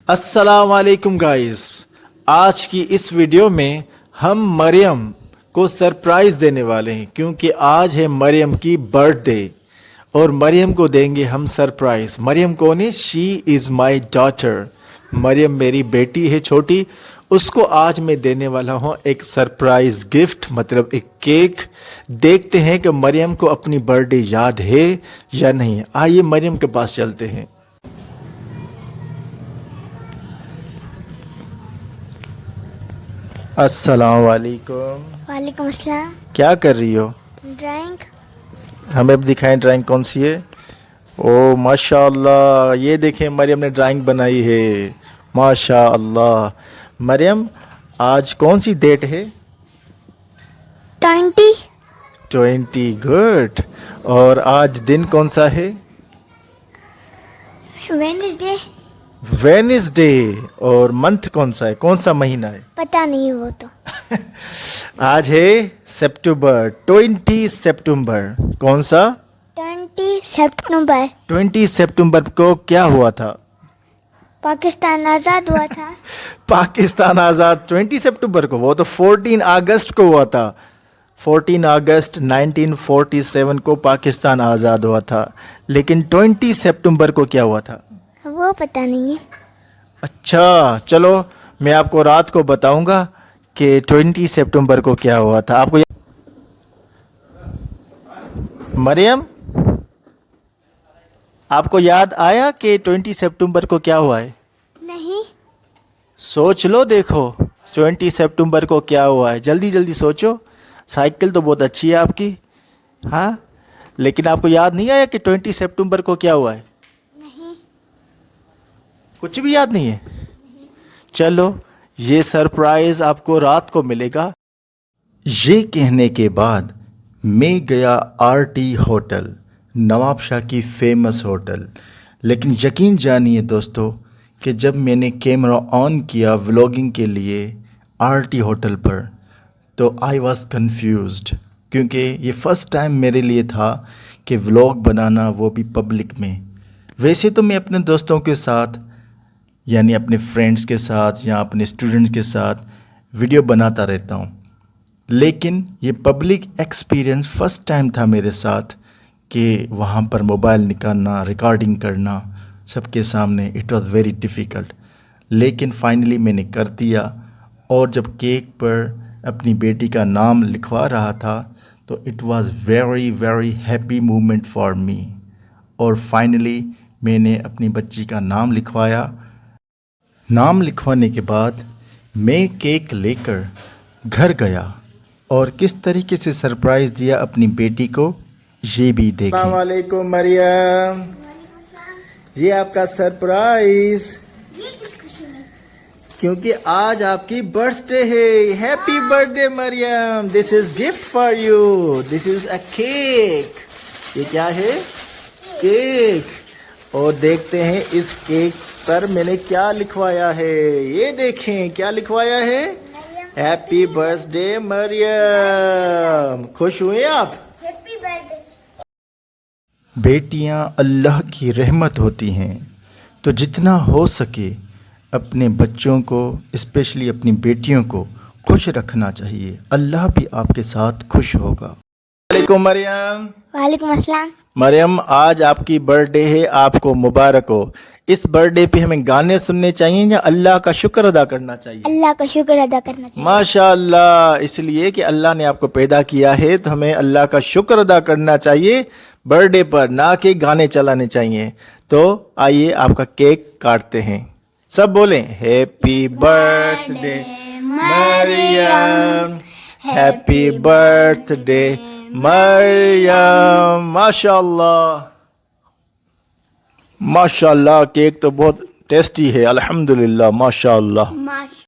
अस्सलाम वालेकुम गाइस। आज की इस वीडियो में हम मरियम को सरप्राइज़ देने वाले हैं क्योंकि आज है मरियम की बर्थडे और मरियम को देंगे हम सरप्राइज़। मरियम कौन है? She is my daughter. Mariyam मेरी बेटी है छोटी, उसको आज मैं देने वाला हूँ एक सरप्राइज़ गिफ्ट, मतलब एक केक। देखते हैं कि मरियम को अपनी बर्थडे याद है या नहीं। आइए मरियम के पास चलते हैं। अस्सलाम वालेकुम। वालेकुम अस्सलाम। क्या कर रही हो? ड्राइंग। हमें अब दिखाएं ड्राइंग कौन सी है। ओ माशाअल्लाह, ये देखें मरियम ने ड्राइंग बनाई है। माशाअल्लाह। मरियम, आज कौन सी डेट है? 20। 20। गुड। और आज दिन कौन सा है? वेडनेसडे। वेडनेसडे। और मंथ कौन सा है? कौन सा महीना है? पता नहीं वो तो। आज है सितंबर, 20 सितंबर। कौन सा? 20 सितंबर। 20 सितंबर को क्या हुआ था? पाकिस्तान आज़ाद हुआ था। पाकिस्तान आज़ाद 20 सितंबर को? वो तो 14 अगस्त को हुआ था। 14 अगस्त 1947 को पाकिस्तान आज़ाद हुआ था। लेकिन 20 सितंबर को क्या हुआ था? वो पता नहीं है। अच्छा चलो, मैं आपको रात को बताऊंगा कि 20 सितंबर को क्या हुआ था। आपको मरियम, आपको याद आया कि 20 सितंबर को क्या हुआ है? नहीं। सोच लो, देखो 20 सितंबर को क्या हुआ है। जल्दी जल्दी सोचो। साइकिल तो बहुत अच्छी है आपकी, हाँ, लेकिन आपको याद नहीं आया कि 20 सितंबर को क्या हुआ है? नहीं। कुछ भी याद नहीं है? चलो, ये सरप्राइज़ आपको रात को मिलेगा। ये कहने के बाद मैं गया आरटी होटल, नवाबशाह की फेमस होटल। लेकिन यकीन जानिए दोस्तों कि जब मैंने कैमरा ऑन किया व्लॉगिंग के लिए आरटी होटल पर, तो आई वॉज कन्फ्यूज्ड, क्योंकि ये फ़र्स्ट टाइम मेरे लिए था कि व्लॉग बनाना, वो भी पब्लिक में। वैसे तो मैं अपने दोस्तों के साथ, यानी अपने फ्रेंड्स के साथ या अपने स्टूडेंट्स के साथ वीडियो बनाता रहता हूँ, लेकिन ये पब्लिक एक्सपीरियंस फ़र्स्ट टाइम था मेरे साथ कि वहाँ पर मोबाइल निकालना, रिकॉर्डिंग करना सबके सामने। इट वाज वेरी डिफ़िकल्ट, लेकिन फाइनली मैंने कर दिया। और जब केक पर अपनी बेटी का नाम लिखवा रहा था तो it was very very happy moment for me. और फाइनली मैंने अपनी बच्ची का नाम लिखवाया। नाम लिखवाने के बाद मैं केक लेकर घर गया और किस तरीके से सरप्राइज़ दिया अपनी बेटी को, ये भी देखें। अस्सलाम वालेकुम मरियम, ये आपका सरप्राइज़, क्योंकि आज आपकी बर्थडे है। Happy birthday Mariyam, this is gift for you, this is a cake. ये क्या है? केक। और देखते हैं इस केक पर मैंने क्या लिखवाया है। ये देखें क्या लिखवाया है। Happy birthday Mariyam. खुश हुए आप? Happy birthday. बेटियां अल्लाह की रहमत होती हैं, तो जितना हो सके अपने बच्चों को, स्पेशली अपनी बेटियों को खुश रखना चाहिए। अल्लाह भी आपके साथ खुश होगा। वालेकुम मरियम। वालेकुम अस्सलाम। मरियम, आज आपकी बर्थडे है, आपको मुबारक हो। इस बर्थडे पे हमें गाने सुनने चाहिए या अल्लाह का शुक्र अदा करना चाहिए? अल्लाह का शुक्र अदा करना चाहिए। माशाअल्लाह, इसलिए कि अल्लाह ने आपको पैदा किया है तो हमें अल्लाह का शुक्र अदा करना चाहिए बर्थडे पर, ना कि गाने चलाने चाहिए। तो आइए आपका केक काटते हैं। सब बोलें happy birthday Mariyam, happy birthday Mariyam. माशाअल्लाह माशाअल्लाह, केक तो बहुत टेस्टी है, अल्हम्दुलिल्लाह, माशाअल्लाह।